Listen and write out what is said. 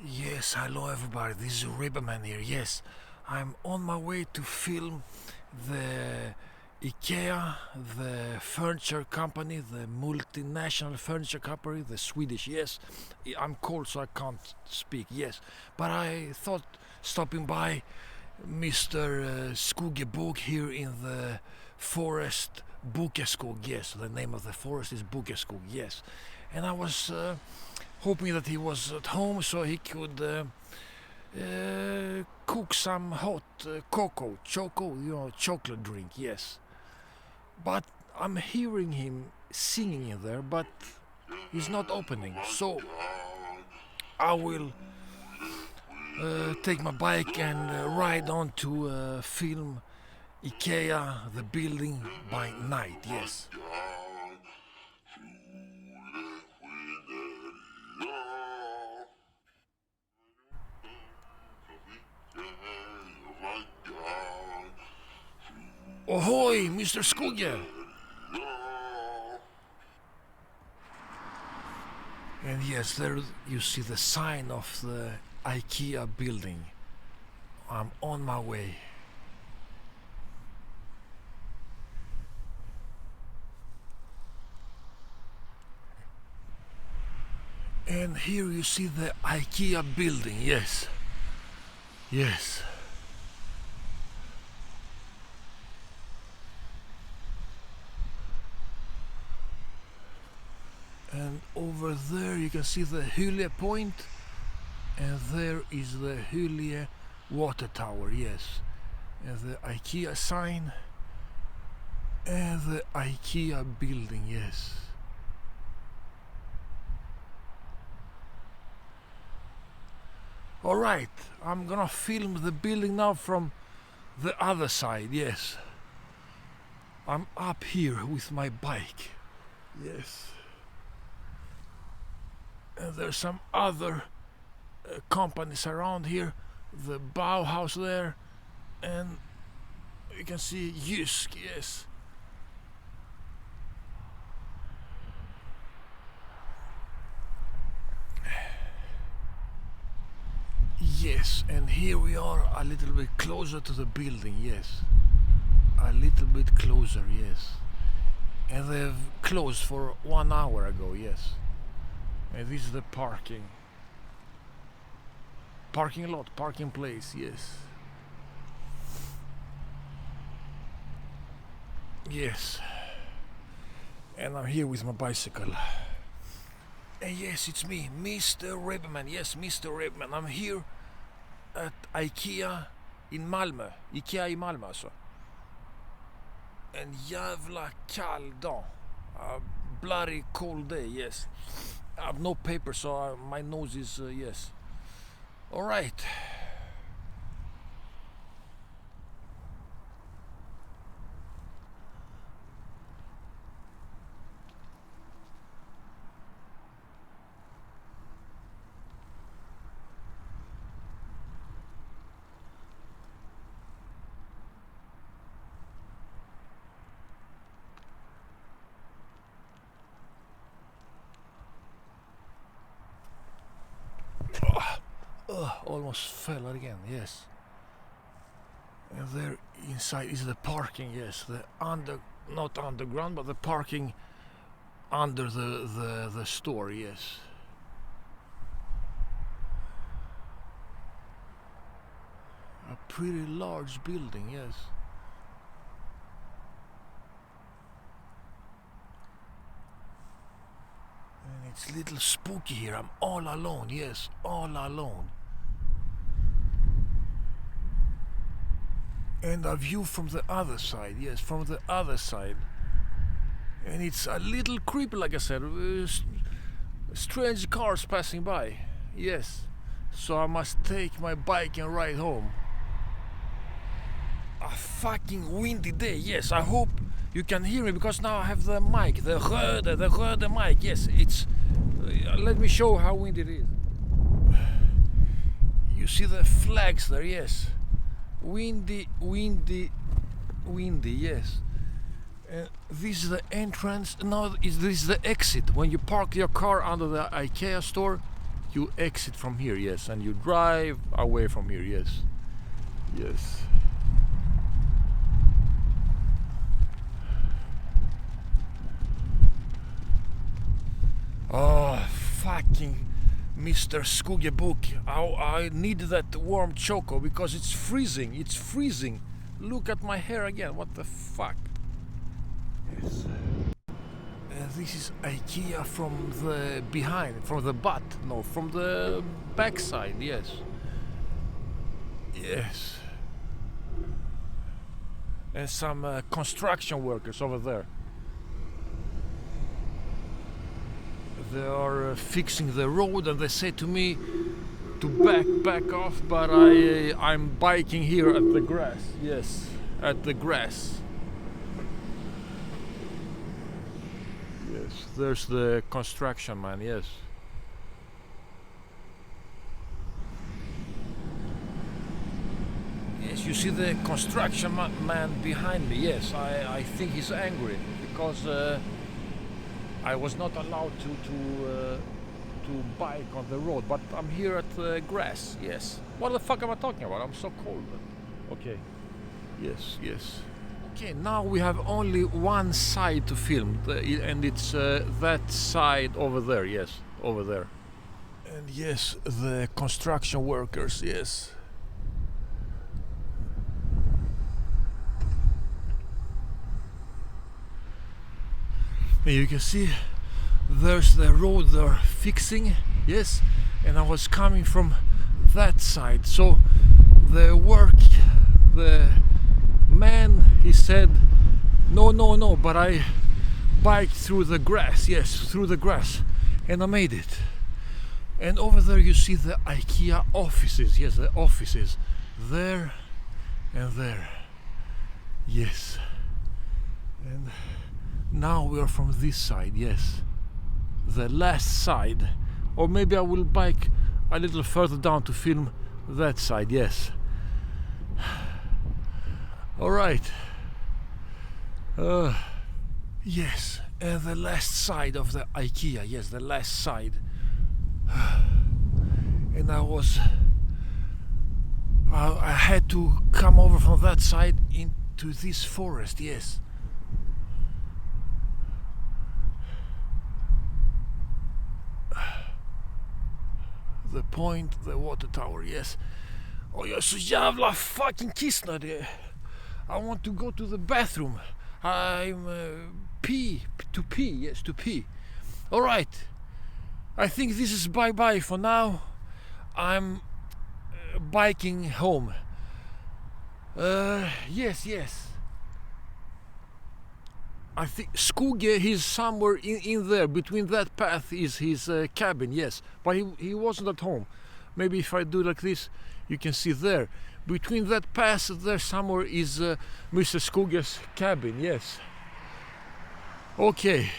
Yes, hello everybody, this is Raybanman here. Yes, I'm on my way to film the IKEA, the furniture company, the multinational furniture company, the Swedish. Yes, I'm cold so I can't speak. Yes, but I thought stopping by Mr. Skogebog here in the forest Bukeskog. Yes, the name of the forest is Bukeskog. Yes, and I was hoping that he was at home so he could cook some hot chocolate drink. Yes, but I'm hearing him singing in there, but he's not opening. So I will take my bike and ride on to film IKEA, the building, by night. Yes. Ahoy, Mr. Skoge! And yes, there you see the sign of the IKEA building. I'm on my way. And here you see the IKEA building. Yes. Yes. And over there you can see the Hyllie Point, and there is the Hyllie water tower. Yes, and the IKEA sign and the IKEA building. Yes. Alright, I'm gonna film the building now from the other side. Yes, I'm up here with my bike. Yes. And there's some other companies around here, the Bauhaus there, and you can see Jysk. Yes. Yes, and here we are a little bit closer to the building. Yes, a little bit closer. Yes, and they've closed for 1 hour ago. Yes. And this is the parking lot, parking place. Yes. Yes. And I'm here with my bicycle. And yes, it's me, Mr. Raybanman. Yes, Mr. Raybanman. I'm here at IKEA in Malmö. IKEA i Malmö alltså. En jävla kall dag. A bloody cold day. Yes. I have no paper, so my nose is yes. All right. Almost fell again. Yes. And there inside is the parking. Yes, the not underground, but the parking under the store. Yes. A pretty large building. Yes. And it's a little spooky here. I'm all alone. Yes, all alone. And a view from the other side. Yes, from the other side. And it's a little creepy, like I said. Strange cars passing by. Yes. So I must take my bike and ride home. A fucking windy day. Yes, I hope you can hear me because now I have the mic, the Røde mic. Yes, it's. Let me show how windy it is. You see the flags there. Yes. Windy, yes. This is the entrance. Now this is the exit. When you park your car under the IKEA store, you exit from here, yes, and you drive away from here, yes. Yes. Oh, fucking Mr. Skuggebuk. I need that warm choco because it's freezing. It's freezing. Look at my hair again. What the fuck? Yes. This is IKEA from the behind, from the butt. No, from the backside. Yes. Yes. And some construction workers over there. They are fixing the road, and they say to me to back off, but I'm biking here at the grass. Yes, at the grass. Yes, there's the construction man. Yes. Yes, you see the construction man behind me. Yes, I think he's angry because I was not allowed to bike on the road, but I'm here at the grass. Yes. What the fuck am I talking about? I'm so cold. Okay. Yes, yes. Okay, now we have only one side to film, and it's that side over there. Yes, over there. And yes, the construction workers. Yes. And you can see there's the road they're fixing, yes, and I was coming from that side. So the man, he said no, but I biked through the grass, yes, through the grass, and I made it. And over there you see the IKEA offices, yes, the offices there and there, yes. And now we are from this side, yes, the last side, or maybe I will bike a little further down to film that side, yes. All right. Yes, the last side of the IKEA, yes, the last side. And I had to come over from that side into this forest, yes. The point, the water tower, yes. Oh, jag är så jävla fucking kissnödig. I want to go to the bathroom. I'm to pee, yes, to pee. All right. I think this is bye-bye for now. I'm biking home. Yes. I think Skugge, he's somewhere in there. Between that path is his cabin, yes. But he wasn't at home. Maybe if I do like this, you can see there. Between that path there somewhere is Mr. Skugge's cabin, yes. Okay.